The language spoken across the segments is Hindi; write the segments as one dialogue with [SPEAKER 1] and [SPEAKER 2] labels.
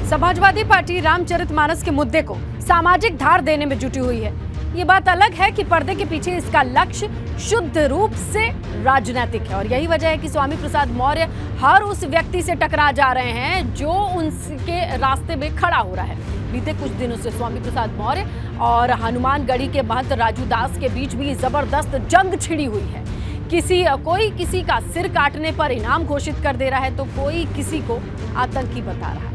[SPEAKER 1] समाजवादी पार्टी रामचरितमानस के मुद्दे को सामाजिक धार देने में जुटी हुई है। ये बात अलग है कि पर्दे के पीछे इसका लक्ष्य शुद्ध रूप से राजनीतिक है और यही वजह है कि स्वामी प्रसाद मौर्य हर उस व्यक्ति से टकरा जा रहे हैं जो उनके रास्ते में खड़ा हो रहा है। बीते कुछ दिनों से स्वामी प्रसाद मौर्य और हनुमानगढ़ी के महंत राजू दास के बीच भी जबरदस्त जंग छिड़ी हुई है। कोई किसी का सिर काटने पर इनाम घोषित कर दे रहा है तो कोई किसी को आतंकी बता रहा है।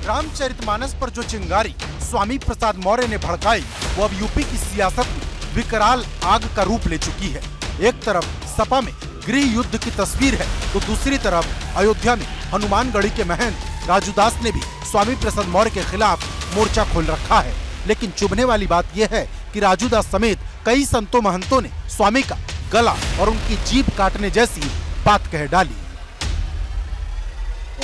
[SPEAKER 2] रामचरितमानस पर जो चिंगारी स्वामी प्रसाद मौर्य ने भड़काई वो अब यूपी की सियासत में विकराल आग का रूप ले चुकी है। एक तरफ सपा में गृह युद्ध की तस्वीर है तो दूसरी तरफ अयोध्या में हनुमानगढ़ी के महंत राजू दास ने भी स्वामी प्रसाद मौर्य के खिलाफ मोर्चा खोल रखा है। लेकिन चुभने वाली बात यह है कि राजू दास समेत कई संतों महंतों ने स्वामी का गला और उनकी जीभ काटने जैसी बात कह डाली।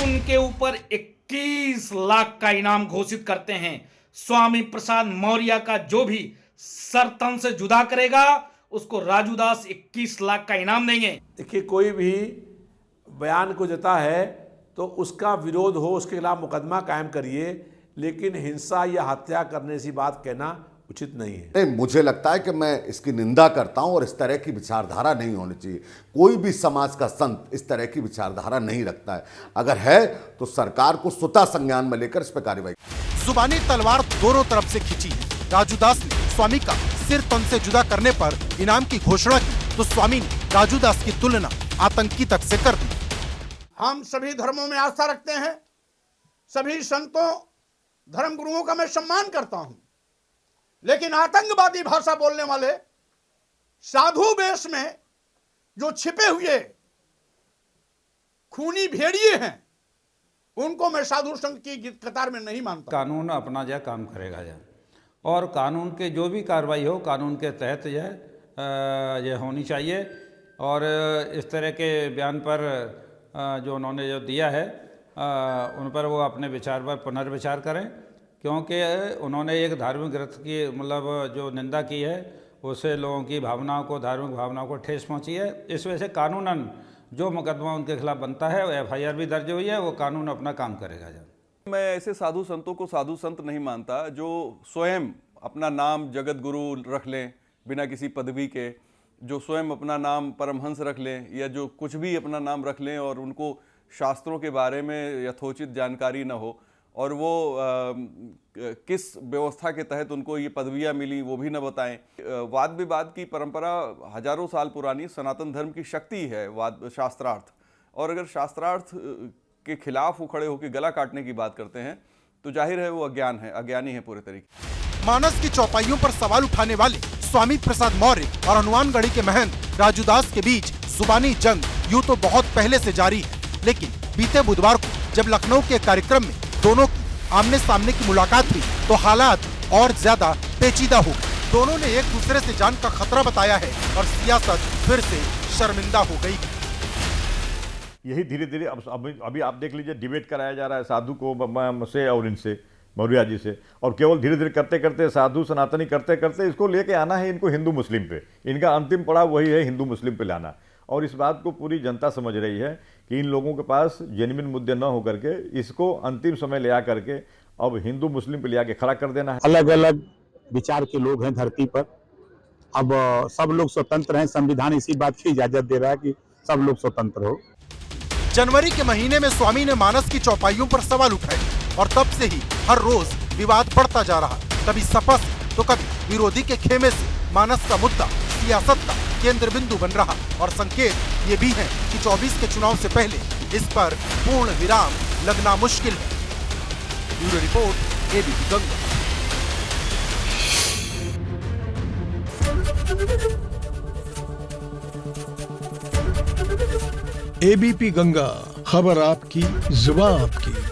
[SPEAKER 3] उनके ऊपर 21 लाख का इनाम घोषित करते हैं। स्वामी प्रसाद मौर्य का जो भी सर तन से जुदा करेगा उसको राजू दास 21 लाख का इनाम देंगे।
[SPEAKER 4] देखिए, कोई भी बयान को देता है तो उसका विरोध हो, उसके खिलाफ मुकदमा कायम करिए, लेकिन हिंसा या हत्या करने सी बात कहना उचित नहीं है।
[SPEAKER 5] नहीं, मुझे लगता है कि मैं इसकी निंदा करता हूं और इस तरह की विचारधारा नहीं होनी चाहिए। कोई भी समाज का संत इस तरह की विचारधारा नहीं रखता है। अगर है तो सरकार को स्वतः संज्ञान में लेकर इस पर कार्रवाई।
[SPEAKER 2] जुबानी तलवार दोनों तरफ से खींची है। राजू दास ने स्वामी का सिर तन से जुदा करने पर इनाम की घोषणा की तो स्वामी ने राजू दास की तुलना आतंकी तक से कर दी।
[SPEAKER 6] हम सभी धर्मों में आस्था रखते हैं, सभी संतों धर्म गुरुओं का मैं सम्मान करता हूं, लेकिन आतंकवादी भाषा बोलने वाले साधु वेश में जो छिपे हुए खूनी भेड़िए हैं उनको मैं साधु संघ की कतार में नहीं मानता।
[SPEAKER 7] कानून अपना जो काम करेगा जो और कानून के जो भी कार्रवाई हो कानून के तहत यह होनी चाहिए। और इस तरह के बयान पर जो उन्होंने जो दिया है उन पर वो अपने विचार पर पुनर्विचार करें, क्योंकि उन्होंने एक धार्मिक ग्रंथ की मतलब जो निंदा की है उससे लोगों की भावनाओं को, धार्मिक भावनाओं को ठेस पहुंची है। इस वजह से कानूनन जो मुकदमा उनके खिलाफ बनता है FIR भी दर्ज हुई है, वो कानून अपना काम करेगा।
[SPEAKER 8] मैं ऐसे साधु संतों को साधु संत नहीं मानता जो स्वयं अपना नाम जगत गुरु रख लें बिना किसी पदवी के, जो स्वयं अपना नाम परमहंस रख लें या जो कुछ भी अपना नाम रख लें और उनको शास्त्रों के बारे में यथोचित जानकारी न हो और वो किस व्यवस्था के तहत उनको ये पदवियां मिली वो भी न बताएं। वाद विवाद की परंपरा हजारों साल पुरानी सनातन धर्म की शक्ति है वाद शास्त्रार्थ, और अगर शास्त्रार्थ के खिलाफ वो खड़े होकर गला काटने की बात करते हैं तो जाहिर है वो अज्ञानी है पूरे तरीके।
[SPEAKER 2] मानस की चौपाइयों पर सवाल उठाने वाले स्वामी प्रसाद मौर्य और हनुमानगढ़ी के महंत राजू दास के बीच जुबानी जंग यूं तो बहुत पहले से जारी है, लेकिन बीते बुधवार को जब लखनऊ के कार्यक्रम में दोनों की आमने सामने की मुलाकात हुई तो हालात और ज्यादा पेचीदा हो गए। दोनों ने एक दूसरे से जान का खतरा बताया है और सियासत फिर से शर्मिंदा हो गई।
[SPEAKER 9] यही धीरे धीरे अभी आप देख लीजिए, डिबेट कराया जा रहा है साधु को से और इनसे मौर्य जी से, और केवल धीरे धीरे करते करते साधु सनातनी करते करते इसको लेके आना है इनको हिंदू मुस्लिम पे। इनका अंतिम पड़ाव वही है, हिंदू मुस्लिम पे लाना। और इस बात को पूरी जनता समझ रही है कि इन लोगों के पास जेन्युइन मुद्दे न होकर के इसको अंतिम समय ले आ करके अब हिंदू मुस्लिम पे ले आके खड़ा कर देना है।
[SPEAKER 10] अलग अलग विचार के लोग हैं धरती पर, अब सब लोग स्वतंत्र हैं। संविधान इसी बात की इजाजत दे रहा है कि सब लोग स्वतंत्र हो।
[SPEAKER 2] जनवरी के महीने में स्वामी ने मानस की चौपाइयों पर सवाल उठाए और तब से ही हर रोज विवाद बढ़ता जा रहा। कभी सपा से तो कभी विरोधी के खेमे से मानस का मुद्दा सियासत का केंद्र बिंदु बन रहा और संकेत ये भी है कि 24 के चुनाव से पहले इस पर पूर्ण विराम लगना मुश्किल है। Bureau report, ABP Ganga.
[SPEAKER 11] ABP Ganga, खबर आपकी, जुबान आपकी।